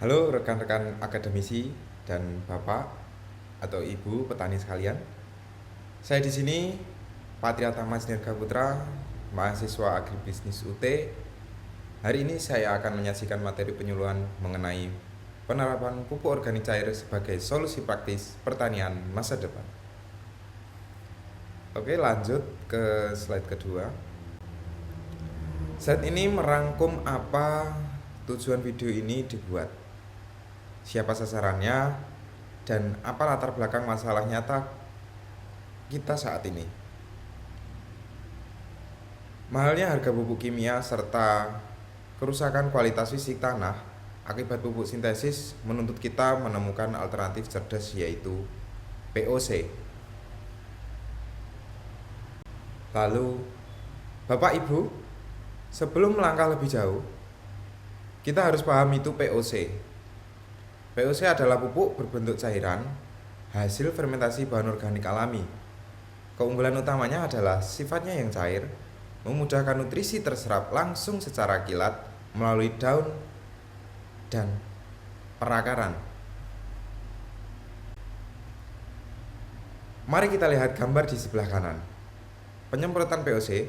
Halo rekan-rekan akademisi dan Bapak atau Ibu petani sekalian. Saya di sini Patria Tama Sinerga Putra, mahasiswa agribisnis UT. Hari ini saya akan menyajikan materi penyuluhan mengenai penerapan pupuk organik cair sebagai solusi praktis pertanian masa depan. Oke, lanjut ke slide kedua. Slide ini merangkum apa tujuan video ini dibuat, siapa sasarannya, dan apa latar belakang masalah nyata kita saat ini. Mahalnya harga pupuk kimia serta kerusakan kualitas fisik tanah akibat pupuk sintesis menuntut kita menemukan alternatif cerdas, yaitu POC. Lalu, Bapak Ibu, sebelum melangkah lebih jauh, kita harus paham itu POC. POC adalah pupuk berbentuk cairan hasil fermentasi bahan organik alami. Keunggulan utamanya adalah sifatnya yang cair, memudahkan nutrisi terserap langsung secara kilat melalui daun dan perakaran. Mari kita lihat gambar di sebelah kanan. Penyemprotan POC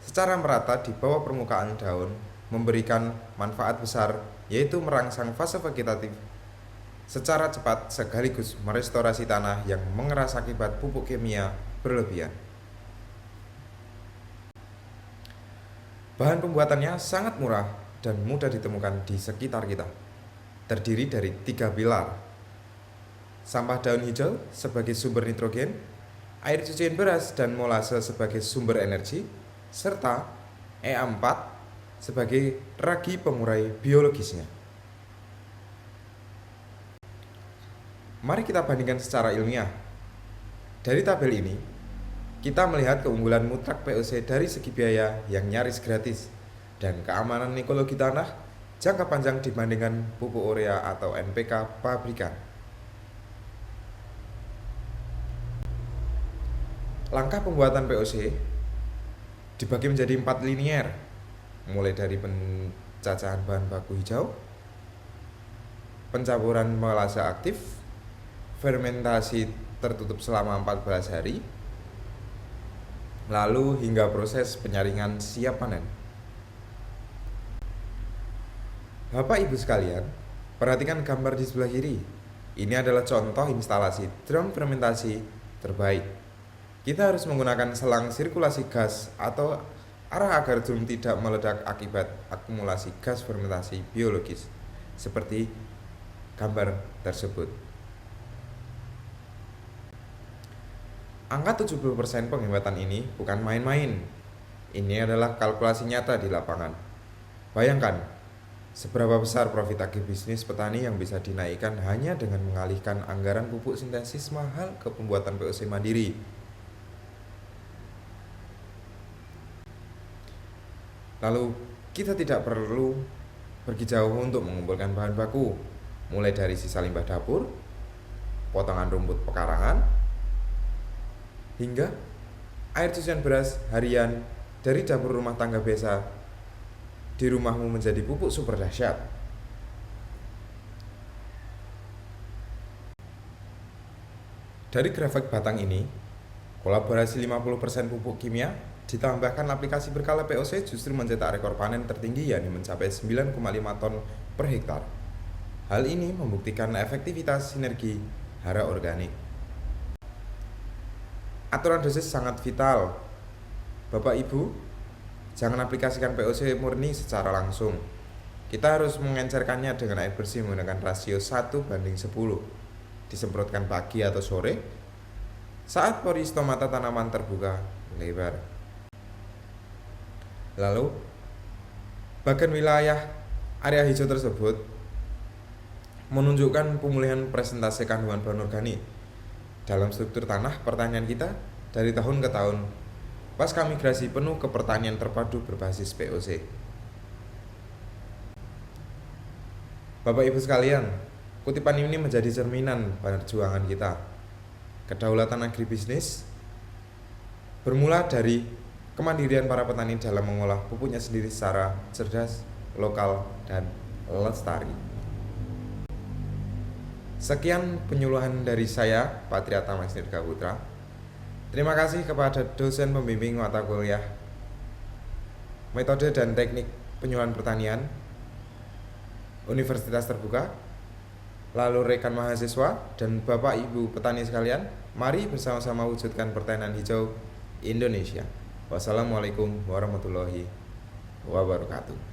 secara merata di bawah permukaan daun memberikan manfaat besar, yaitu merangsang fase vegetatif secara cepat sekaligus merestorasi tanah yang mengeras akibat pupuk kimia berlebihan. Bahan pembuatannya sangat murah dan mudah ditemukan di sekitar kita. Terdiri dari 3 pilar: sampah daun hijau sebagai sumber nitrogen, air cucian beras dan molase sebagai sumber energi, serta EA4 sebagai ragi pengurai biologisnya. Mari kita bandingkan secara ilmiah. Dari tabel ini, kita melihat keunggulan mutlak POC dari segi biaya yang nyaris gratis dan keamanan ekologi tanah jangka panjang dibandingkan pupuk urea atau NPK pabrikan. Langkah pembuatan POC dibagi menjadi 4 linier, mulai dari pencacahan bahan baku hijau, pencampuran molase aktif, fermentasi tertutup selama 14 hari, lalu hingga proses penyaringan siap panen. Bapak Ibu sekalian, perhatikan gambar di sebelah kiri. Ini adalah contoh instalasi drum fermentasi terbaik. Kita harus menggunakan selang sirkulasi gas atau arah agar drum tidak meledak akibat akumulasi gas fermentasi biologis, seperti gambar tersebut. Angka 70% penghematan ini bukan main-main. Ini adalah kalkulasi nyata di lapangan. Bayangkan, seberapa besar profit agribisnis petani yang bisa dinaikkan hanya dengan mengalihkan anggaran pupuk sintesis mahal ke pembuatan POC mandiri. Lalu, kita tidak perlu pergi jauh untuk mengumpulkan bahan baku, mulai dari sisa limbah dapur, potongan rumput pekarangan, hingga air cucian beras harian dari dapur rumah tangga biasa di rumahmu menjadi pupuk super dahsyat. Dari grafik batang ini, kolaborasi 50% pupuk kimia ditambahkan aplikasi berkala POC justru mencetak rekor panen tertinggi, yakni mencapai 9,5 ton per hektar. Hal ini membuktikan efektivitas sinergi hara organik. Aturan dosis sangat vital. Bapak Ibu, jangan aplikasikan POC murni secara langsung. Kita harus mengencerkannya dengan air bersih menggunakan rasio 1:10. Disemprotkan pagi atau sore saat pori stomata tanaman terbuka lebar. Lalu, bagian wilayah area hijau tersebut menunjukkan pemulihan presentase kandungan bahan organik dalam struktur tanah pertanian kita dari tahun ke tahun pasca migrasi penuh ke pertanian terpadu berbasis POC. Bapak Ibu sekalian, kutipan ini menjadi cerminan perjuangan kita. Kedaulatan agribisnis bermula dari kemandirian para petani dalam mengolah pupuknya sendiri secara cerdas, lokal, dan lestari. Sekian penyuluhan dari saya, Patria Tamas Dirgaputra. Terima kasih kepada dosen pembimbing mata kuliah Metode dan Teknik Penyuluhan Pertanian Universitas Terbuka, lalu rekan mahasiswa dan Bapak Ibu petani sekalian, mari bersama-sama wujudkan pertanian hijau Indonesia. Wassalamualaikum warahmatullahi wabarakatuh.